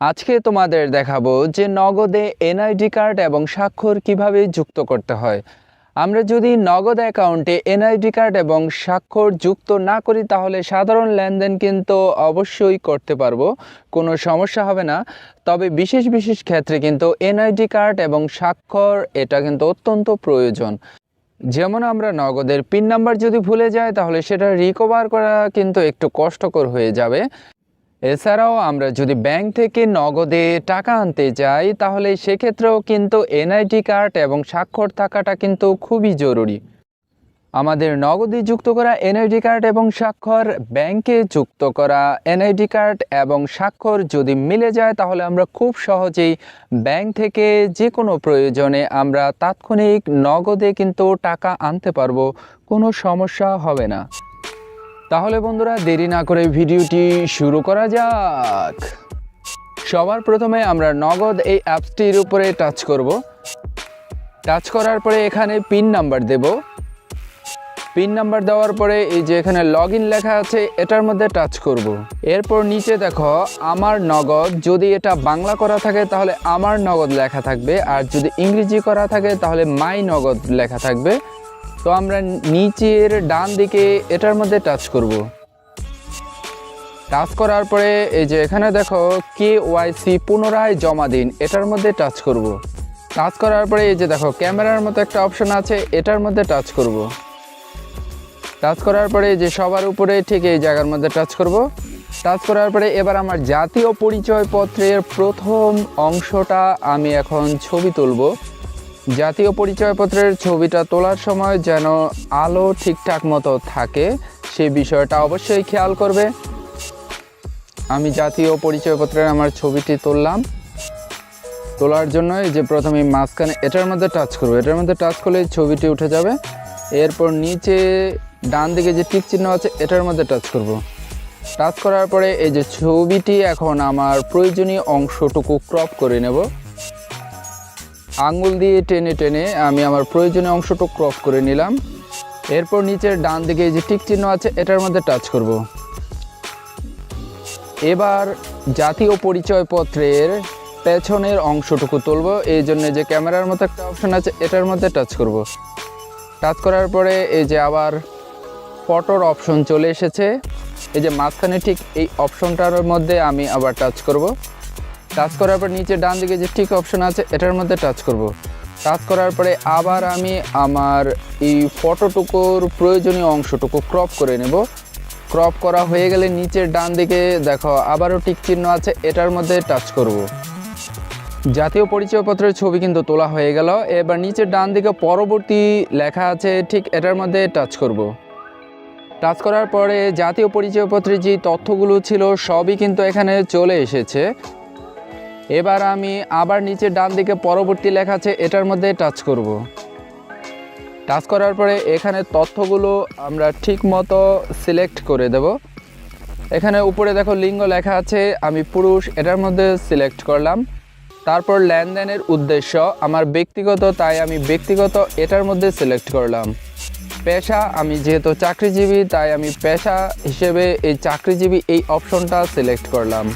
আজকে তোমাদের দেখাবো যে নগদে এনআইডি কার্ড এবং স্বাক্ষর কিভাবে যুক্ত করতে হয়। আমরা যদি নগদ অ্যাকাউন্টে এনআইডি কার্ড এবং স্বাক্ষর যুক্ত না করি তাহলে সাধারণ লেনদেন কিন্তু অবশ্যই করতে পারবো, কোনো সমস্যা হবে না। তবে বিশেষ বিশেষ ক্ষেত্রে কিন্তু এনআইডি কার্ড এবং স্বাক্ষর এটা কিন্তু অত্যন্ত প্রয়োজন। যেমন আমরা নগদের পিন নাম্বার যদি ভুলে যাই তাহলে সেটা রিকভার করা কিন্তু একটু কষ্টকর হয়ে যাবে। এছাড়াও আমরা যদি ব্যাংক থেকে নগদে টাকা আনতে চাই তাহলে সেক্ষেত্রেও কিন্তু এনআইডি কার্ড এবং স্বাক্ষর থাকাটা কিন্তু খুবই জরুরি। আমাদের নগদে যুক্ত করা এনআইডি কার্ড এবং স্বাক্ষর ব্যাংকে যুক্ত করা এনআইডি কার্ড এবং স্বাক্ষর যদি মিলে যায় তাহলে আমরা খুব সহজেই ব্যাংক থেকে যে কোনো প্রয়োজনে আমরা তাৎক্ষণিক নগদে কিন্তু টাকা আনতে পারবো, কোনো সমস্যা হবে না। তাহলে বন্ধুরা দেরি না করে ভিডিওটি শুরু করা যাক। সবার প্রথমে আমরা নগদ এই অ্যাপসটির উপরে টাচ করব। টাচ করার পরে এখানে পিন নাম্বার দেব। পিন নাম্বার দেওয়ার পরে এই যে এখানে লগ ইন লেখা আছে এটার মধ্যে টাচ করব। এরপর নিচে দেখো আমার নগদ, যদি এটা বাংলা করা থাকে তাহলে আমার নগদ লেখা থাকবে, আর যদি ইংরেজি করা থাকে তাহলে মাই নগদ লেখা থাকবে। তো আমরা নিচের ডান দিকে এটার মধ্যে টাচ করব। টাচ করার পরে এই যে এখানে দেখো KYC পুনরায় জমা দিন, এটার মধ্যে টাচ করব। টাচ করার পরে এই যে দেখো ক্যামেরার মতো একটা অপশন আছে, এটার মধ্যে টাচ করব। টাচ করার পরে যে সবার উপরে ঠিক এই জায়গার মধ্যে টাচ করব। টাচ করার পরে এবার আমার জাতীয় পরিচয়পত্রের প্রথম অংশটা আমি এখন ছবি তুলব। জাতীয় পরিচয়পত্রের ছবিটা তোলার সময় যেন আলো ঠিকঠাক মতো থাকে সেই বিষয়টা অবশ্যই খেয়াল করবে। আমি জাতীয় পরিচয়পত্রের আমার ছবিটি তুললাম। তোলার জন্য এই যে প্রথমে মাঝখানে এটার মধ্যে টাচ করব। এটার মধ্যে টাচ করলে ছবিটি উঠে যাবে। এরপর নিচে ডান দিকে যে টিক চিহ্ন আছে এটার মধ্যে টাচ করব। টাচ করার পরে এই যে ছবিটি এখন আমার প্রয়োজনীয় অংশটুকু ক্রপ করে নেব। আঙ্গুল দিয়ে টেনে টেনে আমি আমার প্রয়োজনীয় অংশটুকু ক্রপ করে নিলাম। এরপর নিচের ডান দিকে যে টিক চিহ্ন আছে এটার মধ্যে টাচ করব। এবার জাতীয় পরিচয়পত্রের পেছনের অংশটুকু তুলব, এই জন্য যে ক্যামেরার মতো একটা অপশন আছে এটার মধ্যে টাচ করব। টাচ করার পরে এই যে আবার ফটোর অপশন চলে এসেছে, এই যে মাঝখানে ঠিক এই অপশনটার মধ্যে আমি আবার টাচ করব। টাচ করার পর নিচে ডান দিকে যে টিক অপশন আছে এটার মধ্যে টাচ করব। টাচ করার পরে আবার আমি আমার এই ফটোটুকুর প্রয়োজনীয় অংশটুকু ক্রপ করে নেব। ক্রপ করা হয়ে গেলে নিচের ডান দিকে দেখো আবারও টিক চিহ্ন আছে এটার মধ্যে টাচ করব। জাতীয় পরিচয়পত্রের ছবি কিন্তু তোলা হয়ে গেল। এবার নিচের ডান দিকে পরবর্তী লেখা আছে ঠিক এটার মধ্যে টাচ করব। টাচ করার পরে জাতীয় পরিচয়পত্রের যে তথ্যগুলো ছিল সবই কিন্তু এখানে চলে এসেছে। এবার আমি আবার নিচে ডান দিকে পরবর্তী লেখা আছে এটার মধ্যে টাচ করব। টাচ করার পরে এখানে তথ্যগুলো আমরা ঠিক মতো সিলেক্ট করে দেব। এখানে উপরে দেখো লিঙ্গ লেখা আছে, আমি পুরুষ, এটার মধ্যে সিলেক্ট করলাম। তারপর লেনদেনের উদ্দেশ্য আমার ব্যক্তিগত, তাই আমি ব্যক্তিগত এটার মধ্যে সিলেক্ট করলাম। পেশা, আমি যেহেতু চাকরিজীবী তাই আমি পেশা হিসেবে এই চাকরিজীবী এই অপশনটা সিলেক্ট করলাম।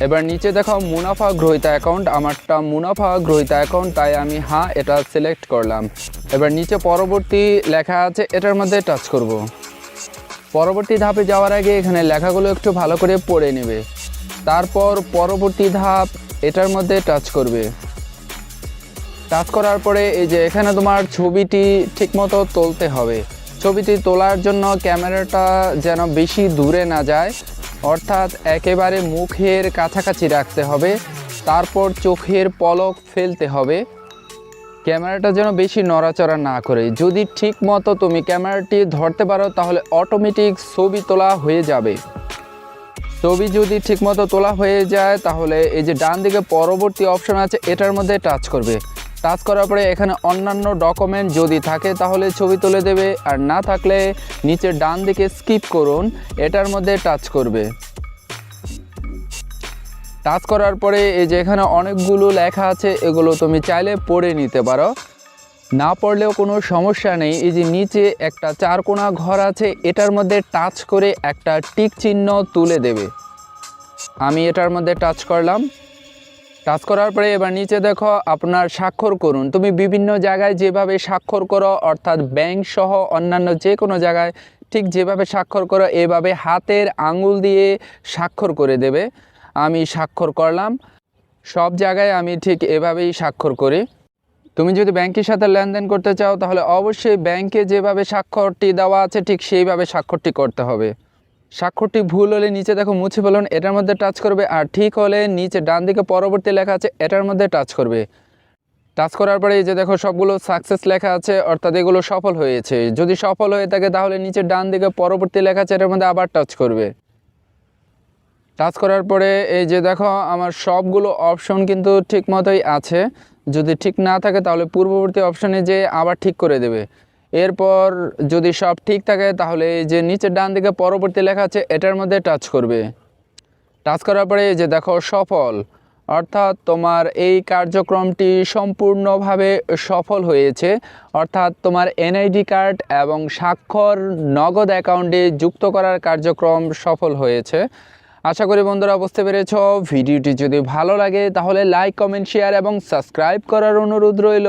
এবার নিচে দেখো মুনাফা গ্রহীতা অ্যাকাউন্ট, আমারটা মুনাফা গ্রহীতা অ্যাকাউন্ট তাই আমি হ্যাঁ এটা সিলেক্ট করলাম। এবার নিচে পরবর্তী লেখা আছে এটার মধ্যে টাচ করব। পরবর্তী ধাপে যাওয়ার আগে এখানে লেখাগুলো একটু ভালো করে পড়ে নেবে। তারপর পরবর্তী ধাপ এটার মধ্যে টাচ করবে। টাচ করার পরে এই যে এখানে তোমার ছবিটি ঠিকমতো তুলতে হবে। ছবিটি তোলার জন্য ক্যামেরাটা যেন বেশি দূরে না যায়, অর্থাৎ একেবারে মুখের কাছাকাছি রাখতে হবে। তারপর চোখের পলক ফেলতে হবে, ক্যামেরাটা যেন বেশি নড়াচড়া না করে। যদি ঠিক মতো তুমি ক্যামেরাটি ধরতে পারো তাহলে অটোমেটিক ছবি তোলা হয়ে যাবে। ছবি যদি ঠিকমতো তোলা হয়ে যায় তাহলে এই যে ডান দিকে পরবর্তী অপশন আছে এটার মধ্যে টাচ করবে। টাচ করার পরে এখানে অন্যান্য ডকুমেন্ট যদি থাকে তাহলে ছবি তুলে দেবে, আর না থাকলে নিচের ডান দিকে স্কিপ করুন, এটার মধ্যে টাচ করবে। টাচ করার পরে এই যে এখানে অনেকগুলো লেখা আছে, এগুলো তুমি চাইলে পড়ে নিতে পারো, না পড়লেও কোনো সমস্যা নেই। এই যে নিচে একটা চারকোনা ঘর আছে এটার মধ্যে টাচ করে একটা টিক চিহ্ন তুলে দেবে। আমি এটার মধ্যে টাচ করলাম। টাচ করার পরে এবার নিচে দেখো আপনার স্বাক্ষর করুন। তুমি বিভিন্ন জায়গায় যেভাবে স্বাক্ষর করো, অর্থাৎ ব্যাংক সহ অন্যান্য যে কোনো জায়গায় ঠিক যেভাবে স্বাক্ষর করো এভাবে হাতের আঙুল দিয়ে স্বাক্ষর করে দেবে। আমি স্বাক্ষর করলাম। সব জায়গায় আমি ঠিক এভাবেই স্বাক্ষর করি। তুমি যদি ব্যাংকের সাথে লেনদেন করতে চাও তাহলে অবশ্যই ব্যাংকে যেভাবে স্বাক্ষরটি দেওয়া আছে ঠিক সেইভাবে স্বাক্ষরটি করতে হবে। স্বাক্ষরটি ভুল হলে নিচে দেখো মুছে ফেলুন, এটার মধ্যে টাচ করবে। আর ঠিক হলে নিচে ডান দিকে পরবর্তী লেখা আছে এটার মধ্যে টাচ করবে। টাচ করার পরে এই যে দেখো সবগুলো সাকসেস লেখা আছে, অর্থাৎ এগুলো সফল হয়েছে। যদি সফল হয়ে থাকে তাহলে নিচে ডান দিকে পরবর্তী লেখা আছে এটার মধ্যে আবার টাচ করবে। টাচ করার পরে এই যে দেখো আমার সবগুলো অপশন কিন্তু ঠিক মতোই আছে। যদি ঠিক না থাকে তাহলে পূর্ববর্তী অপশনে যে আবার ঠিক করে দেবে। এরপর যদি সব ঠিক থাকে তাহলে এই যে নিচের ডান দিকে পরবর্তী লেখা আছে এটার মধ্যে টাচ করবে। টাচ করার পরে এই যে দেখো সফল, অর্থাৎ তোমার এই কার্যক্রমটি সম্পূর্ণভাবে সফল হয়েছে। অর্থাৎ তোমার এনআইডি কার্ড এবং স্বাক্ষর নগদ অ্যাকাউন্টে যুক্ত করার কার্যক্রম সফল হয়েছে। আশা করি বন্ধুরা বুঝতে পেরেছ। ভিডিওটি যদি ভালো লাগে তাহলে লাইক, কমেন্ট, শেয়ার এবং সাবস্ক্রাইব করার অনুরোধ রইল।